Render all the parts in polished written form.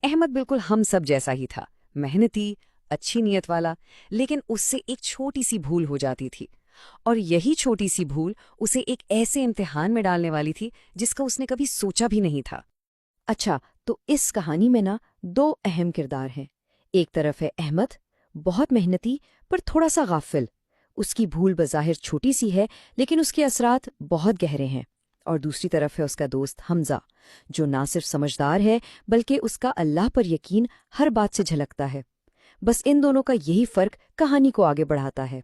احمد بالکل ہم سب جیسا ہی تھا، محنتی، اچھی نیت والا، لیکن اس سے ایک چھوٹی سی بھول ہو جاتی تھی، اور یہی چھوٹی سی بھول اسے ایک ایسے امتحان میں ڈالنے والی تھی جس کا اس نے کبھی سوچا بھی نہیں تھا۔ اچھا، تو اس کہانی میں دو اہم کردار ہیں۔ ایک طرف ہے احمد، بہت محنتی پر تھوڑا سا غافل۔ اس کی بھول بظاہر چھوٹی سی ہے لیکن اس کے اثرات بہت گہرے ہیں۔ اور دوسری طرف ہے اس کا دوست حمزہ، جو نہ صرف سمجھدار ہے بلکہ اس کا اللہ پر یقین ہر بات سے جھلکتا ہے۔ بس ان دونوں کا یہی فرق کہانی کو آگے بڑھاتا ہے۔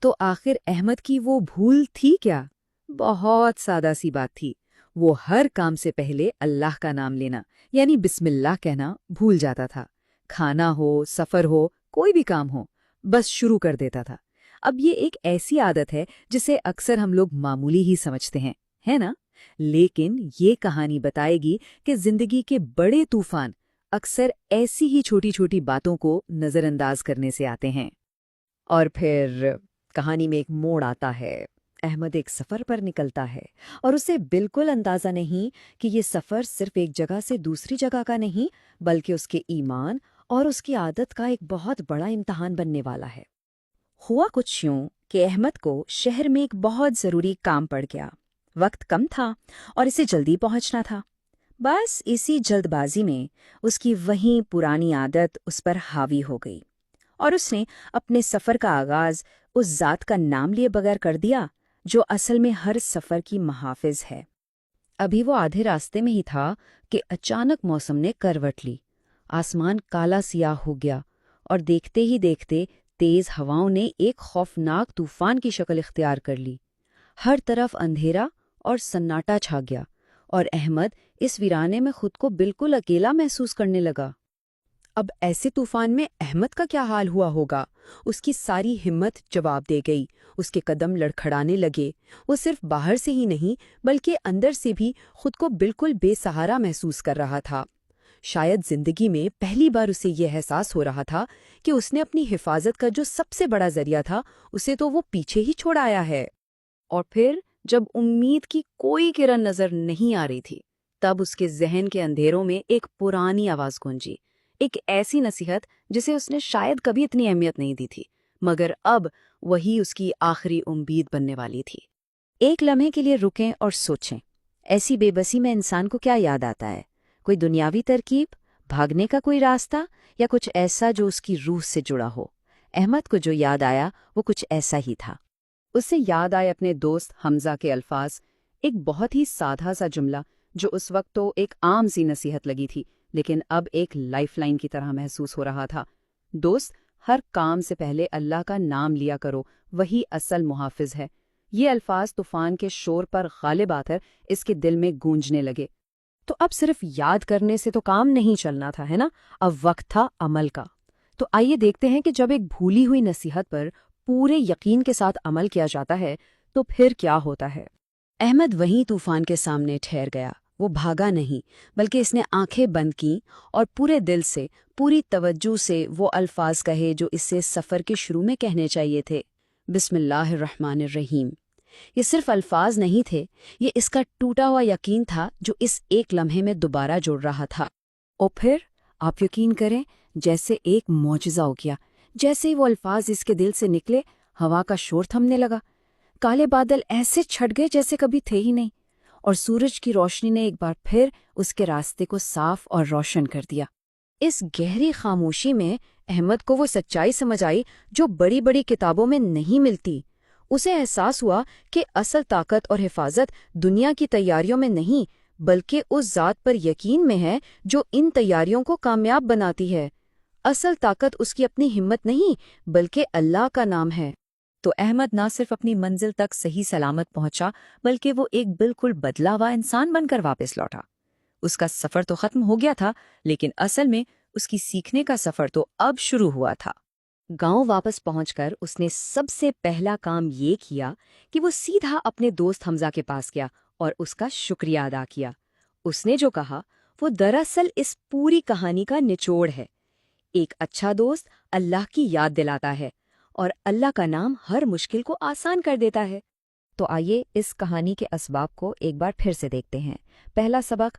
تو آخر احمد کی وہ بھول تھی کیا؟ بہت سادہ سی بات تھی۔ وہ ہر کام سے پہلے اللہ کا نام لینا، یعنی بسم اللہ کہنا بھول جاتا تھا۔ کھانا ہو، سفر ہو، کوئی بھی کام ہو، بس شروع کر دیتا تھا۔ اب یہ ایک ایسی عادت ہے جسے اکثر ہم لوگ معمولی ہی سمجھتے ہیں، ہے نا؟ لیکن یہ کہانی بتائے گی کہ زندگی کے بڑے طوفان اکثر ایسی ہی چھوٹی چھوٹی باتوں کو نظر انداز کرنے سے آتے ہیں۔ اور پھر کہانی میں ایک موڑ آتا ہے۔ احمد ایک سفر پر نکلتا ہے اور اسے بالکل اندازہ نہیں کہ یہ سفر صرف ایک جگہ سے دوسری جگہ کا نہیں، بلکہ اس کے ایمان اور اس کی عادت کا ایک بہت بڑا امتحان بننے والا ہے۔ ہوا کچھ یوں کہ احمد کو شہر میں ایک بہت ضروری کام پڑ گیا۔ وقت کم تھا اور اسے جلدی پہنچنا تھا۔ بس اسی جلد بازی میں اس کی وہیں پرانی عادت اس پر حاوی ہو گئی، اور اس نے اپنے سفر کا آغاز اس ذات کا نام لیے بغیر کر دیا جو اصل میں ہر سفر کی محافظ ہے۔ ابھی وہ آدھے راستے میں ہی تھا کہ اچانک موسم نے کروٹ لی۔ آسمان کالا سیاہ ہو گیا اور دیکھتے ہی دیکھتے تیز ہواؤں نے ایک خوفناک طوفان کی شکل اختیار کر لی۔ ہر طرف اندھیرا اور سناٹا چھا گیا، اور احمد اس ویرانے میں خود کو بالکل اکیلا محسوس کرنے لگا۔ اب ایسے طوفان میں احمد کا کیا حال ہوا ہوگا؟ اس کی ساری ہمت جواب دے گئی، اس کے قدم لڑکھڑانے لگے۔ وہ صرف باہر سے ہی نہیں بلکہ اندر سے بھی خود کو بالکل بے سہارا محسوس کر رہا تھا۔ شاید زندگی میں پہلی بار اسے یہ احساس ہو رہا تھا کہ اس نے اپنی حفاظت کا جو سب سے بڑا ذریعہ تھا اسے تو وہ پیچھے ہی چھوڑ آیا ہے۔ اور پھر جب امید کی کوئی کرن نظر نہیں آ رہی تھی، تب اس کے ذہن کے اندھیروں میں ایک پرانی آواز گونجی، ایک ایسی نصیحت جسے اس نے شاید کبھی اتنی اہمیت نہیں دی تھی، مگر اب وہی اس کی آخری امید بننے والی تھی۔ ایک لمحے کے لیے رکیں اور سوچیں، ایسی بے بسی میں انسان کو کیا یاد آتا ہے؟ کوئی دنیاوی ترکیب، بھاگنے کا کوئی راستہ، یا کچھ ایسا جو اس کی روح سے جڑا ہو؟ احمد کو جو یاد آیا وہ کچھ ایسا ہی تھا۔ اسے یاد آئے اپنے دوست حمزہ کے الفاظ، ایک بہت ہی سادہ سا جملہ جو اس وقت تو ایک عام سی نصیحت لگی تھی، لیکن اب ایک لائف لائن کی طرح محسوس ہو رہا تھا۔ دوست، ہر کام سے پہلے اللہ کا نام لیا کرو، وہی اصل محافظ ہے۔ یہ الفاظ طوفان کے شور پر غالب آ کر اس کے دل میں گونجنے لگے۔ تو اب صرف یاد کرنے سے تو کام نہیں چلنا تھا، ہے نا؟ اب وقت تھا عمل کا۔ تو آئیے دیکھتے ہیں کہ جب ایک بھولی ہوئی نصیحت پر پورے یقین کے ساتھ عمل کیا جاتا ہے تو پھر کیا ہوتا ہے۔ احمد وہیں طوفان کے سامنے ٹھہر گیا۔ وہ بھاگا نہیں بلکہ اس نے آنکھیں بند کیں اور پورے دل سے، پوری توجہ سے وہ الفاظ کہے جو اسے سفر کے شروع میں کہنے چاہیے تھے۔ بسم اللہ الرحمن الرحیم۔ یہ صرف الفاظ نہیں تھے، یہ اس کا ٹوٹا ہوا یقین تھا جو اس ایک لمحے میں دوبارہ جڑ رہا تھا۔ اور پھر آپ یقین کریں، جیسے ایک معجزہ ہو گیا۔ جیسے ہی وہ الفاظ اس کے دل سے نکلے، ہوا کا شور تھمنے لگا، کالے بادل ایسے چھٹ گئے جیسے کبھی تھے ہی نہیں، اور سورج کی روشنی نے ایک بار پھر اس کے راستے کو صاف اور روشن کر دیا۔ اس گہری خاموشی میں احمد کو وہ سچائی سمجھ آئی جو بڑی بڑی کتابوں میں نہیں ملتی۔ اسے احساس ہوا کہ اصل طاقت اور حفاظت دنیا کی تیاریوں میں نہیں، بلکہ اس ذات پر یقین میں ہے جو ان تیاریوں کو کامیاب بناتی ہے۔ اصل طاقت اس کی اپنی ہمت نہیں، بلکہ اللہ کا نام ہے۔ تو احمد نہ صرف اپنی منزل تک صحیح سلامت پہنچا، بلکہ وہ ایک بالکل بدلا ہوا انسان بن کر واپس لوٹا۔ اس کا سفر تو ختم ہو گیا تھا، لیکن اصل میں اس کی سیکھنے کا سفر تو اب شروع ہوا تھا۔ گاؤں واپس پہنچ کر اس نے سب سے پہلا کام یہ کیا کہ وہ سیدھا اپنے دوست حمزہ کے پاس گیا اور اس کا شکریہ ادا کیا۔ اس نے جو کہا وہ دراصل اس پوری کہانی کا نچوڑ ہے۔ ایک اچھا دوست اللہ کی یاد دلاتا ہے، اور اللہ کا نام ہر مشکل کو آسان کر دیتا ہے۔ تو آئیے اس کہانی کے اسباب کو ایک بار پھر سے دیکھتے ہیں۔ پہلا سبق،